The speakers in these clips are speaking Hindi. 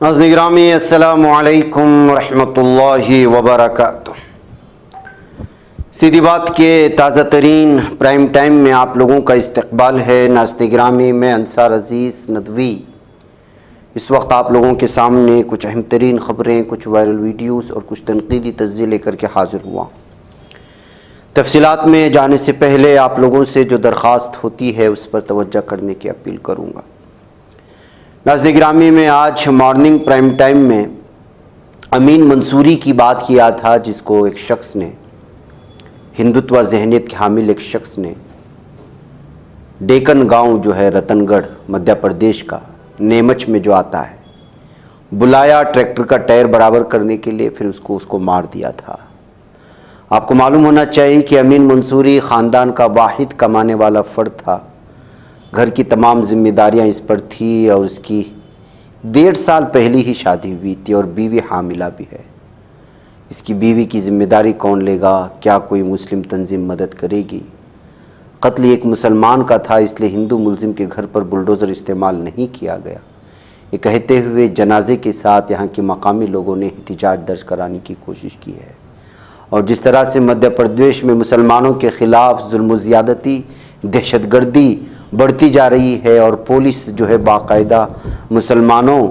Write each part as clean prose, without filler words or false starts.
नाज़रीन गिरामी अस्सलामु अलैकुम रहमतुल्लाहि व बरकातुहू। सीधी बात के ताज़ा तरीन प्राइम टाइम में आप लोगों का इस्तकबाल है। नाज़रीन गिरामी, मैं अंसार अज़ीज़ नदवी इस वक्त आप लोगों के सामने कुछ अहम तरीन ख़बरें, कुछ वायरल वीडियोस और कुछ तनकीदी तज्ज़िये लेकर के हाज़िर हुआ। तफसीलात में जाने से पहले आप लोगों से जो दरख्वास्त होती है उस पर तवज्जो करने की अपील करूँगा। नाज़रीन गिरामी, में आज मॉर्निंग प्राइम टाइम में अमीन मंसूरी की बात किया था, जिसको एक शख्स ने, हिंदुत्व जहनीत के हामिल एक शख्स ने, डेकन गांव जो है रतनगढ़ मध्य प्रदेश का, नेमच में जो आता है, बुलाया ट्रैक्टर का टायर बराबर करने के लिए, फिर उसको मार दिया था। आपको मालूम होना चाहिए कि अमीन मंसूरी ख़ानदान का वाहिद कमाने वाला फ़र्द था। घर की तमाम जिम्मेदारियां इस पर थी और उसकी 1.5 साल पहले ही शादी हुई थी और बीवी हामिला भी है। इसकी बीवी की जिम्मेदारी कौन लेगा? क्या कोई मुस्लिम तंजीम मदद करेगी? कत्ल एक मुसलमान का था, इसलिए हिंदू मुल्जिम के घर पर बुलडोज़र इस्तेमाल नहीं किया गया। ये कहते हुए जनाजे के साथ यहाँ के मकामी लोगों ने एहतिजाज दर्ज कराने की कोशिश की है। और जिस तरह से मध्य प्रदेश में मुसलमानों के ख़िलाफ़ जुल्म ज़्यादती, दहशतगर्दी बढ़ती जा रही है और पुलिस जो है बाकायदा मुसलमानों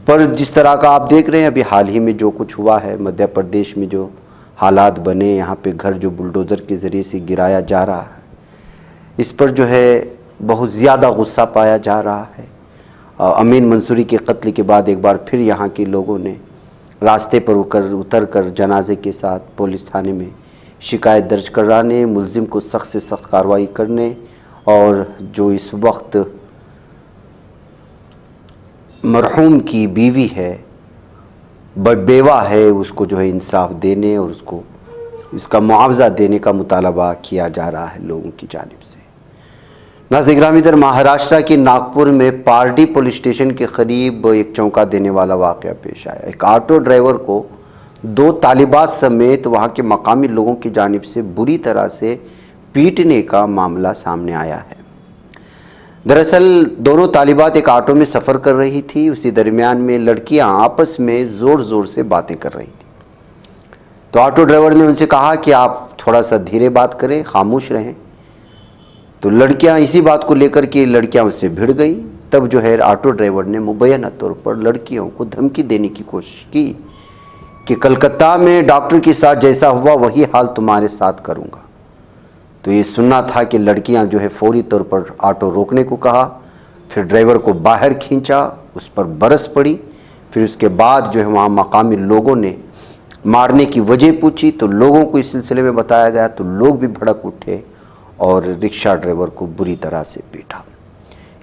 पर जिस तरह का आप देख रहे हैं, अभी हाल ही में जो कुछ हुआ है मध्य प्रदेश में, जो हालात बने, यहाँ पे घर जो बुलडोज़र के ज़रिए से गिराया जा रहा है, इस पर जो है बहुत ज़्यादा गुस्सा पाया जा रहा है। अमीन मंसूरी के कत्ल के बाद एक बार फिर यहाँ के लोगों ने रास्ते पर उतर कर जनाजे के साथ पुलिस थाने में शिकायत दर्ज कराने, मुल्ज़िम को सख्त से सख्त कार्रवाई करने और जो इस वक्त मरहूम की बीवी है, बेवा है, उसको जो है इंसाफ देने और उसको इसका मुआवजा देने का मुतालबा किया जा रहा है लोगों की जानिब से। नाज़रीन गिरामी, इधर महाराष्ट्र के नागपुर में पारडी पुलिस स्टेशन के करीब एक चौंका देने वाला वाक़या पेश आया। एक ऑटो ड्राइवर को 2 तालिबात समेत वहाँ के मकामी लोगों की जानिब से बुरी तरह से पीटने का मामला सामने आया है। दरअसल दोनों तालिबात एक ऑटो में सफ़र कर रही थी। उसी दरमियान में लड़कियां आपस में ज़ोर ज़ोर से बातें कर रही थी। तो ऑटो ड्राइवर ने उनसे कहा कि आप थोड़ा सा धीरे बात करें, खामोश रहें। तो लड़कियां इसी बात को लेकर के लड़कियां उससे भिड़ गई। तब जो है ऑटो ड्राइवर ने मुबैना तौर पर लड़कियों को धमकी देने की कोशिश की कि कलकत्ता में डॉक्टर के साथ जैसा हुआ वही हाल तुम्हारे साथ करूँगा। तो ये सुनना था कि लड़कियां जो है फौरी तौर पर ऑटो रोकने को कहा, फिर ड्राइवर को बाहर खींचा, उस पर बरस पड़ी। फिर उसके बाद जो है वहाँ मकामी लोगों ने मारने की वजह पूछी, तो लोगों को इस सिलसिले में बताया गया, तो लोग भी भड़क उठे और रिक्शा ड्राइवर को बुरी तरह से पीटा।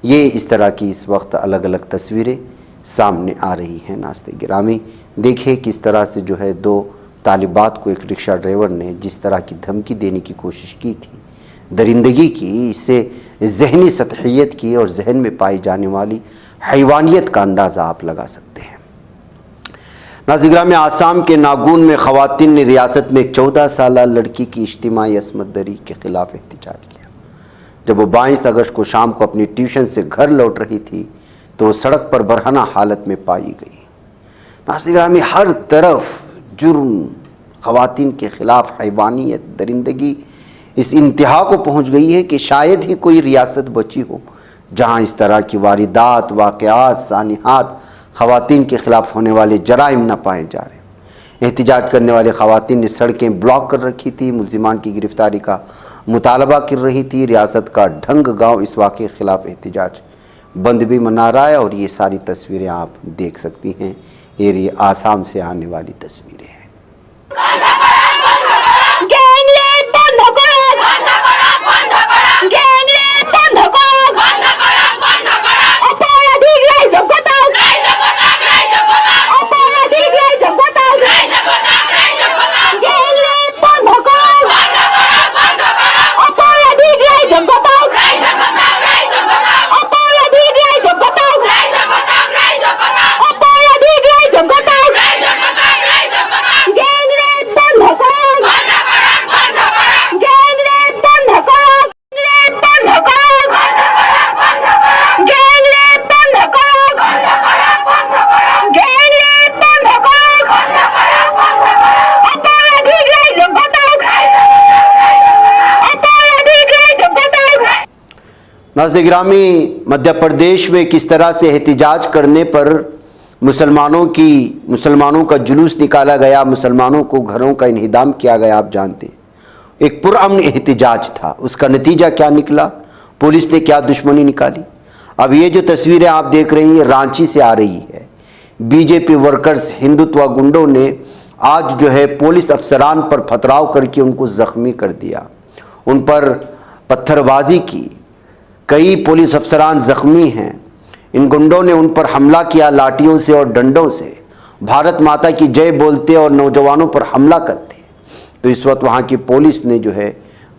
ये इस तरह की इस वक्त अलग अलग तस्वीरें सामने आ रही हैं। नाज़रीन गिरामी, देखिए किस तरह से जो है 2 तालिबात को एक रिक्शा ड्राइवर ने जिस तरह की धमकी देने की कोशिश की थी, दरिंदगी की, इससे जहनी सतहियत की और जहन में पाई जाने वाली हैवानियत का अंदाज़ा आप लगा सकते हैं। नाज़रीन गिरामी, आसाम के नागौन में ख़वातीन ने रियासत में एक 14 साला लड़की की इज्तिमाई असमत दरी के ख़िलाफ़ एहतिजाज किया। जब वो 22 अगस्त को शाम को अपनी ट्यूशन से घर लौट रही थी तो वो सड़क पर बरहना हालत में पाई गई। नाज़रीन गिरामी, हर तरफ जुर्म, ख़वातीन के ख़िलाफ़ हैवानियत, दरिंदगी इस इंतहा को पहुँच गई है कि शायद ही कोई रियासत बची हो जहाँ इस तरह की वारिदात, वाक़यात, सानिहात, ख़वातीन के ख़िलाफ़ होने वाले जराइम न पाए जा रहे। एहतिजाज करने वाले ख़वातीन ने सड़कें ब्लॉक कर रखी थी, मुल्ज़िमान की गिरफ़्तारी का मुतालबा कर रही थी। रियासत का ढंग गाँव इस वाक़े के ख़िलाफ़ एहतिजाज बंद भी मना रहा है और ये सारी तस्वीरें आप देख सकती हैं। ये आसाम से आने वाली तस्वीरें हैं। नाज़रीन गिरामी, मध्य प्रदेश में किस तरह से एहतिजाज करने पर मुसलमानों का जुलूस निकाला गया, मुसलमानों को घरों का इन्हिदाम किया गया, आप जानते हैं। एक पुरअमन एहतिजाज था, उसका नतीजा क्या निकला, पुलिस ने क्या दुश्मनी निकाली। अब ये जो तस्वीरें आप देख रही हैं रांची से आ रही है। बीजेपी वर्कर्स, हिंदुत्व गुंडों ने आज जो है पुलिस अफसरान पर पथराव करके उनको जख्मी कर दिया, उन पर पत्थरबाजी की। कई पुलिस अफसरान जख्मी हैं। इन गुंडों ने उन पर हमला किया लाठियों से और डंडों से, भारत माता की जय बोलते और नौजवानों पर हमला करते। तो इस वक्त वहाँ की पुलिस ने जो है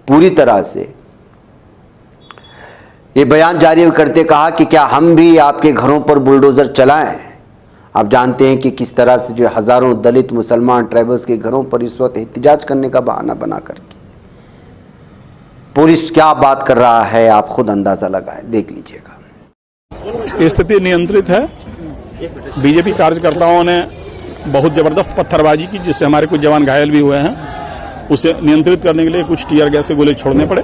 पूरी तरह से ये बयान जारी करते कहा कि क्या हम भी आपके घरों पर बुलडोज़र चलाएं। आप जानते हैं कि किस तरह से जो हज़ारों दलित मुसलमान ट्राइबल्स के घरों पर इस वक्त एहतिजाज करने का बहाना बना करके पुलिस क्या बात कर रहा है, आप खुद अंदाज़ा लगाएं, देख लीजिएगा। स्थिति नियंत्रित है। बीजेपी कार्यकर्ताओं ने बहुत ज़बरदस्त पत्थरबाजी की, जिससे हमारे कुछ जवान घायल भी हुए हैं। उसे नियंत्रित करने के लिए कुछ टीयर गैस के गोले छोड़ने पड़े।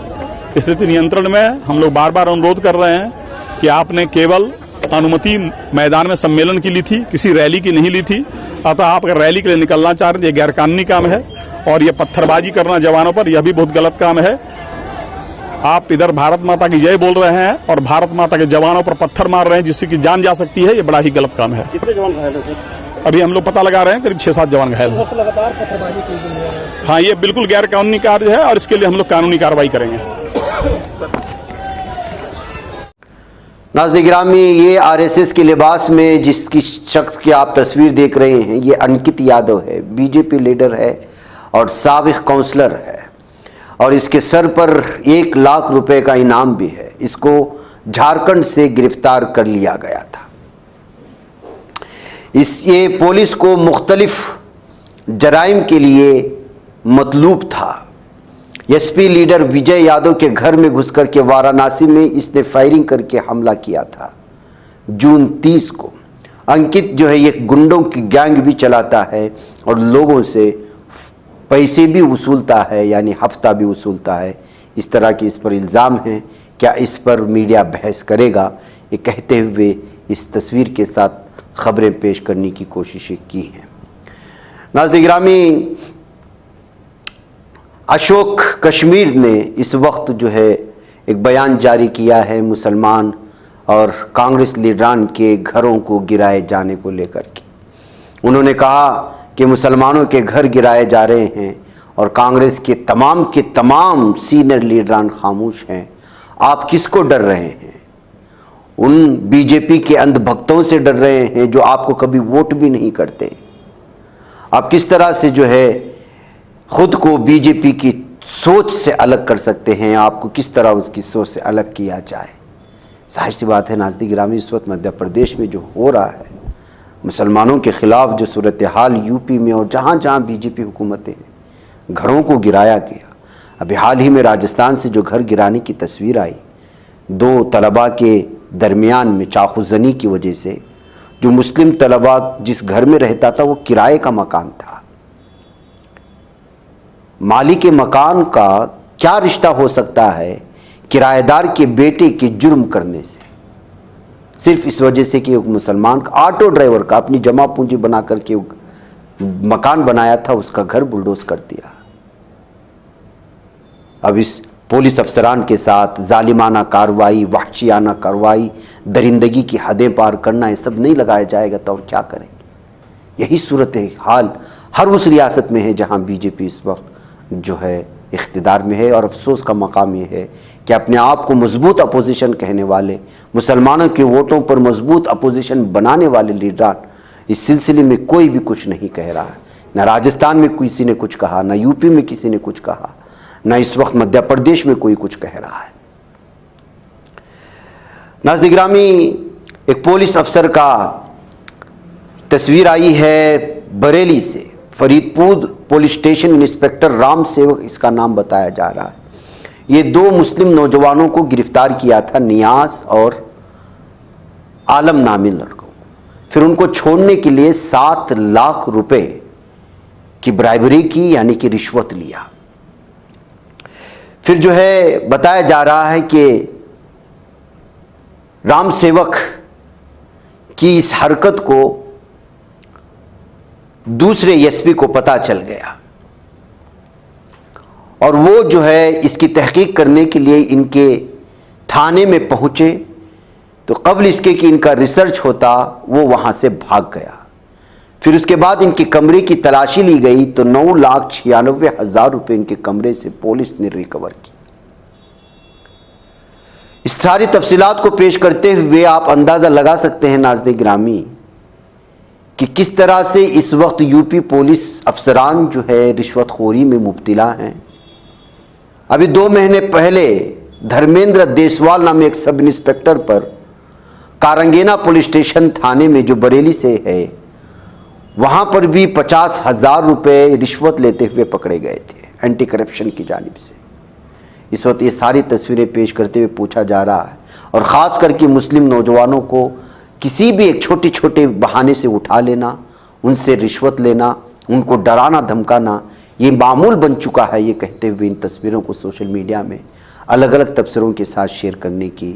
स्थिति नियंत्रण में हम लोग बार बार अनुरोध कर रहे हैं कि आपने केवल अनुमति मैदान में सम्मेलन की ली थी, किसी रैली की नहीं ली थी। अतः आप अगर रैली के लिए निकलना चाह रहे हैं, ये गैरकानूनी काम है और ये पत्थरबाजी करना जवानों पर, यह भी बहुत गलत काम है। आप इधर भारत माता की जय बोल रहे हैं और भारत माता के जवानों पर पत्थर मार रहे हैं, जिससे कि जान जा सकती है। ये बड़ा ही गलत काम है। कितने जवान घायल हैं? अभी हम लोग पता लगा रहे हैं, करीब 6-7 जवान घायल हैं। लगातार पत्थरबाजी की गई है। हाँ, ये बिल्कुल गैर कानूनी कार्य है और इसके लिए हम लोग कानूनी कार्रवाई करेंगे। नाज़रीन गिरामी, ये आरएसएस के लिबास में जिसकी शख्स की आप तस्वीर देख रहे हैं, ये अंकित यादव है, बीजेपी लीडर है और साबिक काउंसलर है और इसके सर पर 1 लाख रुपए का इनाम भी है। इसको झारखंड से गिरफ्तार कर लिया गया था। ये पुलिस को मुख्तलिफ जराइम के लिए मतलूब था। एसपी लीडर विजय यादव के घर में घुसकर के वाराणसी में इसने फायरिंग करके हमला किया था जून 30 को। अंकित जो है ये गुंडों की गैंग भी चलाता है और लोगों से पैसे भी वसूलता है, यानी हफ्ता भी वसूलता है। इस तरह के इस पर इल्ज़ाम हैं। क्या इस पर मीडिया बहस करेगा, ये कहते हुए इस तस्वीर के साथ खबरें पेश करने की कोशिशें की हैं। नाज़रीन गिरामी, अशोक कश्मीर ने इस वक्त जो है एक बयान जारी किया है मुसलमान और कांग्रेस लीडरान के घरों को गिराए जाने को लेकर के। उन्होंने कहा कि मुसलमानों के घर गिराए जा रहे हैं और कांग्रेस के तमाम सीनियर लीडरान खामोश हैं। आप किसको डर रहे हैं? उन बीजेपी के अंधभक्तों से डर रहे हैं जो आपको कभी वोट भी नहीं करते। आप किस तरह से जो है खुद को बीजेपी की सोच से अलग कर सकते हैं? आपको किस तरह उसकी सोच से अलग किया जाए? जाहिर सी बात है नाज़रीन गिरामी, इस वक्त मध्य प्रदेश में जो हो रहा है, मुसलमानों के ख़िलाफ़ जो सूरत हाल यूपी में और जहाँ जहाँ बीजेपी हुकूमतें हैं, घरों को गिराया गया। अभी हाल ही में राजस्थान से जो घर गिराने की तस्वीर आई, 2 तलबा के दरमियान में चाकूज़नी की वजह से, जो मुस्लिम तलबा जिस घर में रहता था वो किराए का मकान था। मालिक के मकान का क्या रिश्ता हो सकता है किराएदार के बेटे के जुर्म करने से? सिर्फ इस वजह से कि एक मुसलमान का ऑटो ड्राइवर का अपनी जमा पूंजी बना करके मकान बनाया था, उसका घर बुलडोज कर दिया। अब इस पुलिस अफसरान के साथ जालिमाना कार्रवाई, वहशियाना कार्रवाई, दरिंदगी की हदें पार करना, ये सब नहीं लगाया जाएगा तो और क्या करेंगे? यही सूरत हाल हर उस रियासत में है जहां बीजेपी इस वक्त जो है इख्तिदार में है। और अफसोस का मकाम यह है कि अपने आप को मजबूत अपोजिशन कहने वाले, मुसलमानों के वोटों पर मजबूत अपोजिशन बनाने वाले लीडरान इस सिलसिले में कोई भी कुछ नहीं कह रहा है। न राजस्थान में किसी ने कुछ कहा, न यूपी में किसी ने कुछ कहा, न इस वक्त मध्य प्रदेश में कोई कुछ कह रहा है। नाज़रीन गिरामी, एक पुलिस अफसर का तस्वीर आई है बरेली से, Faridpur police station inspector Ram सेवक इसका नाम बताया जा रहा है। ये 2 मुस्लिम नौजवानों को गिरफ्तार किया था, नियाज और आलम नामी लड़कों। फिर उनको छोड़ने के लिए 7 लाख रुपए की ब्राइबरी की, यानी कि रिश्वत लिया। फिर जो है बताया जा रहा है कि राम सेवक की इस हरकत को दूसरे एसपी को पता चल गया और वो जो है इसकी तहकीक करने के लिए इनके थाने में पहुंचे, तो कबल इसके कि इनका रिसर्च होता वो वहां से भाग गया। फिर उसके बाद इनके कमरे की तलाशी ली गई तो 9,96,000 रुपये इनके कमरे से पुलिस ने रिकवर की। इस सारी तफसीलात को पेश करते हुए आप अंदाजा लगा सकते हैं नाज़रीन गिरामी कि किस तरह से इस वक्त यूपी पुलिस अफसरान जो है रिश्वतखोरी में मुब्तला हैं। अभी 2 महीने पहले धर्मेंद्र देसवाल नाम एक सब इंस्पेक्टर पर कारंगेना पुलिस स्टेशन थाने में जो बरेली से है वहां पर भी 50,000 रुपये रिश्वत लेते हुए पकड़े गए थे एंटी करप्शन की जानिब से। इस वक्त ये सारी तस्वीरें पेश करते हुए पूछा जा रहा है और ख़ास करके मुस्लिम नौजवानों को किसी भी एक छोटे छोटे बहाने से उठा लेना, उनसे रिश्वत लेना, उनको डराना धमकाना ये मामूल बन चुका है। ये कहते हुए इन तस्वीरों को सोशल मीडिया में अलग अलग तबसरों के साथ शेयर करने की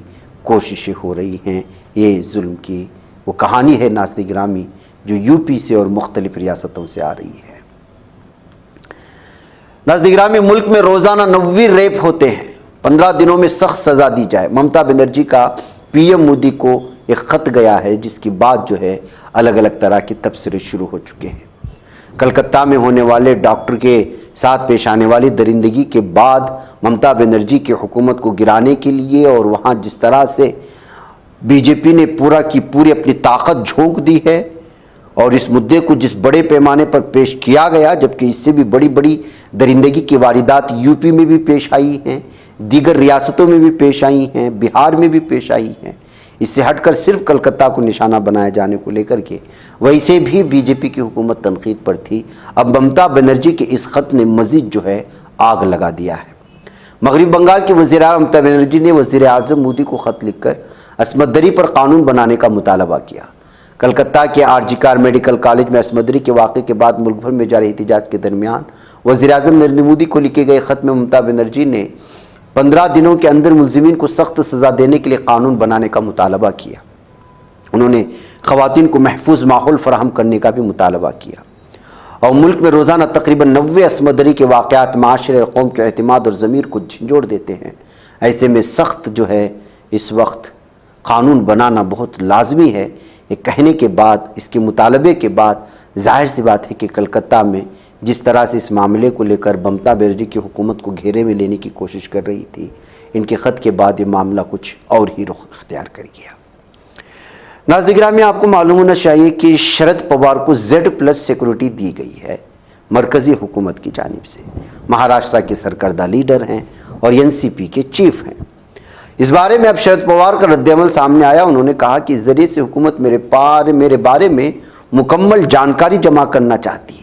कोशिशें हो रही हैं। ये जुल्म की वो कहानी है नाज़रीन गिरामी जो यूपी से और मुख्तलिफ रियासतों से आ रही है। नाज़रीन गिरामी, मुल्क में रोज़ाना 90 रेप होते हैं, 15 दिनों में सख्त सज़ा दी जाए। ममता बनर्जी का पीएम मोदी को एक ख़त गया है जिसकी बात जो है अलग अलग तरह के तबसरे शुरू हो चुके हैं। कलकत्ता में होने वाले डॉक्टर के साथ पेश आने वाली दरिंदगी के बाद ममता बनर्जी की हुकूमत को गिराने के लिए और वहाँ जिस तरह से बीजेपी ने पूरा की पूरी अपनी ताकत झोंक दी है और इस मुद्दे को जिस बड़े पैमाने पर पेश किया गया, जबकि इससे भी बड़ी बड़ी दरिंदगी की वारदात यूपी में भी पेश आई हैं, दीगर रियासतों में भी पेश आई हैं, बिहार में भी पेश आई हैं। इससे हटकर सिर्फ कलकत्ता को निशाना बनाए जाने को लेकर के वैसे भी बीजेपी की हुकूमत तनकीद पर थी। अब ममता बनर्जी के इस खत ने मजीद जो है आग लगा दिया है। मगरबी बंगाल की वज़ीर ममता बनर्जी ने वज़ीर आज़म मोदी को ख़त लिखकर असमत दरी पर कानून बनाने का मुतालबा किया। कलकत्ता के आरजीकर मेडिकल कॉलेज में असमत दरी के वाक़े के बाद मुल्क भर में जारी एहतजाज के दरमियान वज़ीर आज़म नरेंद्र मोदी को लिखे गए ख़त में ममता बनर्जी ने 15 दिनों के अंदर मुलजिमीन को सख्त सज़ा देने के लिए कानून बनाने का मुतालबा किया। उन्होंने ख़वातीन को महफूज माहौल फराहम करने का भी मुतालबा किया और मुल्क में रोज़ाना तकरीबन 90 असमत दरी के वाक़यात माशरे और कौम के एतमाद और ज़मीर को झंझोड़ देते हैं। ऐसे में सख्त जो है इस वक्त कानून बनाना बहुत लाजमी है। ये कहने के बाद, इसके मुतालबे के बाद जाहिर सी बात है कि कलकत्ता में जिस तरह से इस मामले को लेकर ममता बनर्जी की हुकूमत को घेरे में लेने की कोशिश कर रही थी, इनके ख़त के बाद ये मामला कुछ और ही रुख इख्तियार कर गया। नाज़रीन गिरामी, आपको मालूम होना चाहिए कि शरद पवार को Z+ सिक्योरिटी दी गई है मरकज़ी हुकूमत की जानिब से। महाराष्ट्र के सरकर्दा लीडर हैं और NCP के चीफ हैं। इस बारे में अब शरद पवार का रद्द-ए-अमल सामने आया। उन्होंने कहा कि इस ज़रिए से हुकूमत मेरे बारे में मुकम्मल जानकारी जमा करना चाहती है।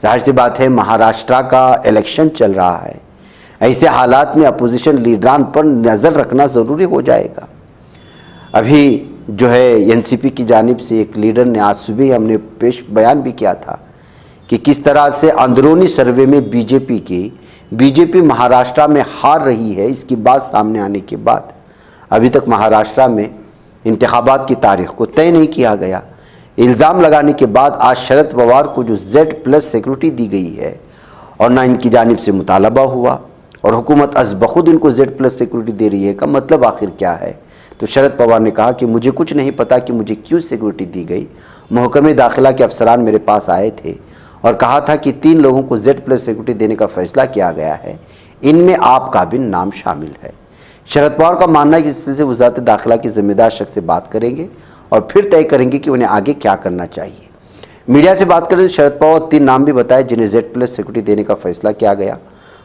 जाहिर सी बात है, महाराष्ट्र का इलेक्शन चल रहा है, ऐसे हालात में अपोजिशन लीडरान पर नज़र रखना ज़रूरी हो जाएगा। अभी जो है NCP की जानिब से एक लीडर ने आज सुबह हमने बयान भी किया था कि किस तरह से अंदरूनी सर्वे में बीजेपी महाराष्ट्र में हार रही है। इसकी बात सामने आने के बाद अभी तक महाराष्ट्र में इंतखाबात की तारीख को तय नहीं किया गया। इल्ज़ाम लगाने के बाद आज शरद पवार को जो Z+ सिक्योरिटी दी गई है और ना इनकी जानिब से मुतालबा हुआ और हुकूमत अज़-ब-खुद इनको Z+ सिक्योरिटी दे रही है का मतलब आखिर क्या है? तो शरद पवार ने कहा कि मुझे कुछ नहीं पता कि मुझे क्यों सिक्योरिटी दी गई। महकमे दाखिला के अफसरान मेरे पास आए थे और कहा था कि 3 लोगों को Z+ सिक्योरिटी देने का फैसला किया गया है, इनमें आपका भी नाम शामिल है। शरद पवार का मानना है कि इससे वज़ारत दाखिला की ज़िम्मेदार शख्स से बात करेंगे और फिर तय करेंगे कि उन्हें आगे क्या करना चाहिए। मीडिया से बात करें तो शरद पवार 3 नाम भी बताए जिन्हें Z+ सिक्योरिटी देने का फैसला किया गया।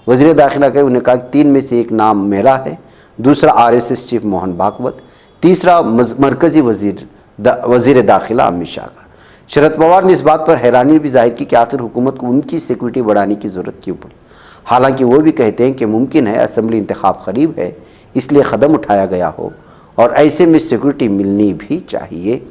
वज़ीर दाखिला के उन्हें कहा 3 में से एक नाम मेरा है, दूसरा RSS चीफ मोहन भागवत, तीसरा मरकज़ी वज़ीर दाखिला अमित शाह का। शरद पवार ने इस बात पर हैरानी भी जाहिर की कि आखिर हुकूमत को उनकी सिक्योरिटी बढ़ाने की ज़रूरत क्यों पड़ी। हालांकि वो भी कहते हैं कि मुमकिन है असम्बली इंतखाब करीब है, इसलिए कदम उठाया गया हो और ऐसे में सिक्योरिटी मिलनी भी चाहिए।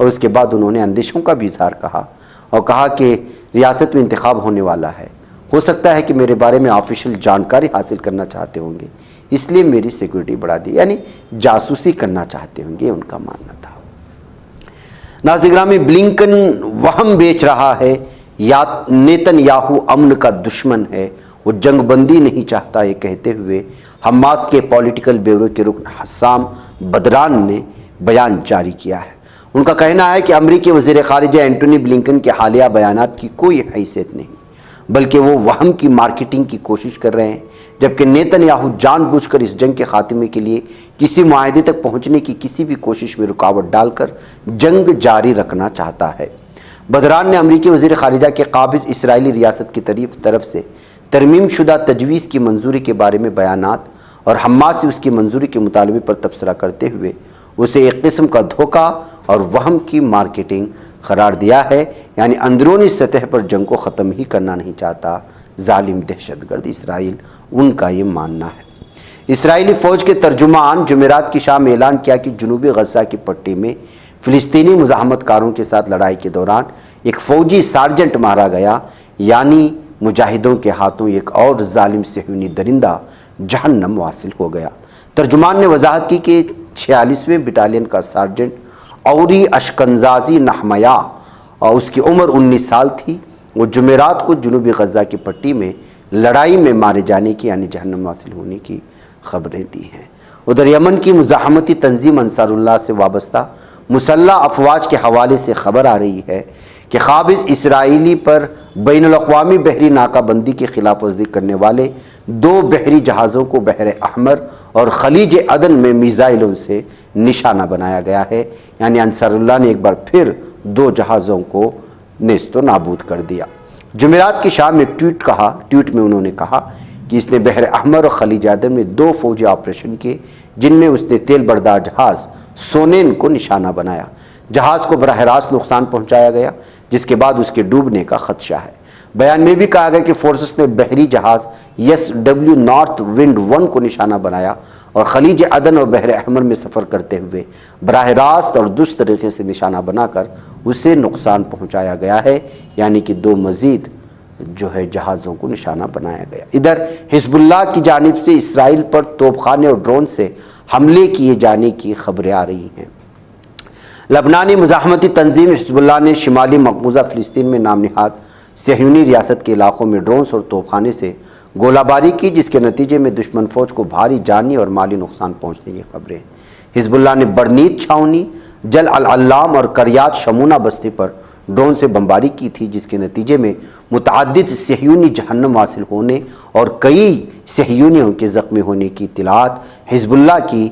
और उसके बाद उन्होंने अंदेशों का भी इजहार कहा और कहा कि रियासत में इंतखाब होने वाला है, हो सकता है कि मेरे बारे में ऑफिशियल जानकारी हासिल करना चाहते होंगे, इसलिए मेरी सिक्योरिटी बढ़ा दी, यानी जासूसी करना चाहते होंगे, उनका मानना था। नाज़िर-ए-गिरामी, ब्लिंकन वहम बेच रहा है या नेतन्याहू अमन का दुश्मन है, वो जंगबंदी नहीं चाहता, ये कहते हुए हमास के पॉलिटिकल ब्यूरो के रुकन हस्साम बदरान ने बयान जारी किया है। उनका कहना है कि अमरीकी वज़ीर ख़ारिजा एंटोनी ब्लिंकन के हालिया बयानात की कोई हैसियत नहीं, बल्कि वो वहम की मार्केटिंग की कोशिश कर रहे हैं, जबकि नेतन्याहू जानबूझकर इस जंग के खात्मे के लिए किसी मुआहदे तक पहुंचने की किसी भी कोशिश में रुकावट डालकर जंग जारी रखना चाहता है। बदरान ने अमरीकी वज़ीर ख़ारिजा के काबिज़ इसराइली रियासत की तरफ से तरमीम शुदा तजवीज़ की मंजूरी के बारे में बयानात और हमास से उसकी मंजूरी के मुतालबे पर तबसरा करते हुए उसे एक किस्म का धोखा और वहम की मार्केटिंग करार दिया है, यानी अंदरूनी सतह पर जंग को ख़त्म ही करना नहीं चाहता जालिम दहशतगर्द इसराइल, उनका ये मानना है। इसराइली फ़ौज के तर्जुमान जुमेरात की शाम ऐलान किया कि जनूबी गज़ा की पट्टी में फ़िलिस्तीनी मुज़ाहमतकारों के साथ लड़ाई के दौरान एक फ़ौजी सार्जेंट मारा गया, यानी मुजाहिदों के हाथों एक और जालिम सहयूनी दरिंदा जहन्नम वासिल हो गया। तर्जुमान ने वजाहत की कि 46वें बटालियन का सार्जेंट औरी अशकंजाजी नहमया और उसकी उम्र 19 साल थी। वो जुमेरात को जनूबी गज़ा की पट्टी में लड़ाई में मारे जाने की, यानी जहन्नम हासिल होने की खबरें दी हैं। उधर यमन की मुज़ाहमती तंजीम अंसारुल्लाह से वाबस्ता मुसल्लह अफवाज के हवाले से खबर आ रही है कि काबिज़ इसराइली पर बैनुल-अक़वामी बहरी नाकाबंदी की खिलाफवर्जी करने वाले 2 बहरी जहाज़ों को बहर अहमर और खलीज अदन में मिसाइलों से निशाना बनाया गया है, यानी अंसारुल्लाह ने एक बार फिर 2 जहाज़ों को नेस्तो नाबूद कर दिया। जुमेरात की शाम में ट्वीट में उन्होंने कहा कि इसने बहर अहमर और खलीज अदन में 2 फौजी ऑपरेशन किए, जिनमें उसने तेल बरदार जहाज़ सोनेन को निशाना बनाया। जहाज़ को बराह रास्त नुकसान पहुंचाया गया, जिसके बाद उसके डूबने का खदशा है। बयान में भी कहा गया कि फोर्सेस ने बहरी जहाज़ SW नॉर्थ विंड 1 को निशाना बनाया और खलीज अदन और बहर अहमर में सफ़र करते हुए बराह रास्त और दुरुस्त तरीके से निशाना बनाकर उसे नुकसान पहुंचाया गया है, यानी कि 2 मज़ीद जहाज़ों को निशाना बनाया गया। इधर हिजबुल्लाह की जानिब से इसराइल पर तोपखाने और ड्रोन से हमले किए जाने की खबरें आ रही हैं। लबनानी मुज़ाहमती तंजीम हिजबुल्लाह ने शिमाली मकबूजा फ़िलिस्तीन में नाम निहाद सहयूनी रियासत के इलाकों में ड्रोन्स और तोपखाने से गोलाबारी की, जिसके नतीजे में दुश्मन फ़ौज को भारी जानी और माली नुकसान पहुँचने की खबरें। हिजबुल्लाह ने बरनीत छावनी, जल अल-अल्लाम और करियात शमूना बस्ती पर ड्रोन से बमबारी की थी, जिसके नतीजे में मुतअद्दिद सहयूनी जहन्नम हासिल होने और कई सहयूनियों के ज़ख्मी होने की इत्तलात हिजबुल्लाह की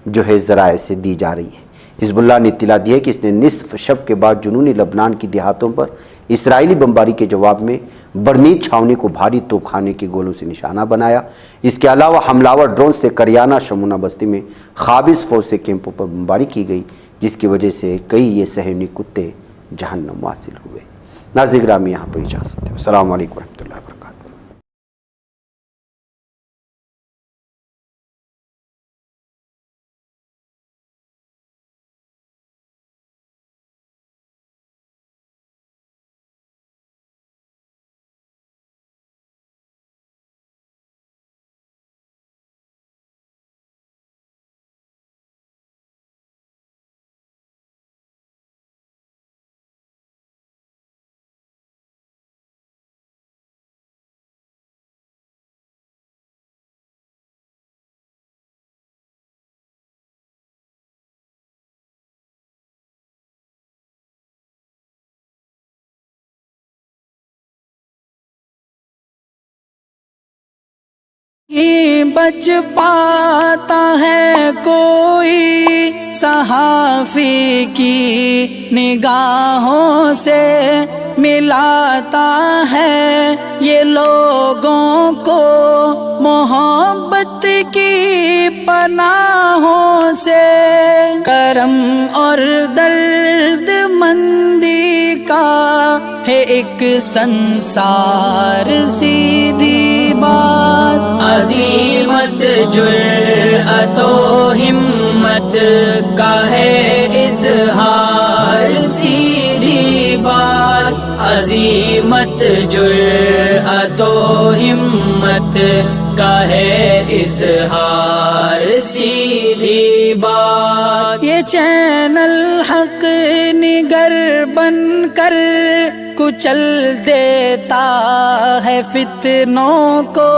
ज़राए से दी जा रही है। हिजबुल्लाह ने इत्तला दी है कि इसने निसफ शब के बाद जुनूनी लबनान की देहातों पर इसराइली बमबारी के जवाब में बरनीत छावनी को भारी तोपखाने के गोलों से निशाना बनाया। इसके अलावा हमलावर ड्रोन से करियाना शमूना बस्ती में काबिज़ फ़ौज से कैंपों पर बमबारी की गई, जिसकी वजह से कई ये सहयूनी कुत्ते जहन्नम हासिल हुए। नाज़िर-ए-गिरामी, यहाँ पर इजाज़त है। अस्सलामु अलैकुम रहमतुल्लाहि व बरकातहू। बच पाता है कोई सहाफ़ी की निगाहों से, मिलाता है ये लोगों को मोहब्बत की पनाहों से। करम और दर्द मंदी का है एक संसार सीधी बात, अज़ीमत जुर्अतो हिम्मत का है इज़हार सीधी बात, अजीमत जुर्अतो हिम्मत का है इज़हार सीधी बात। ये चैनल हक निगर बनकर कुचल देता है फितनों को।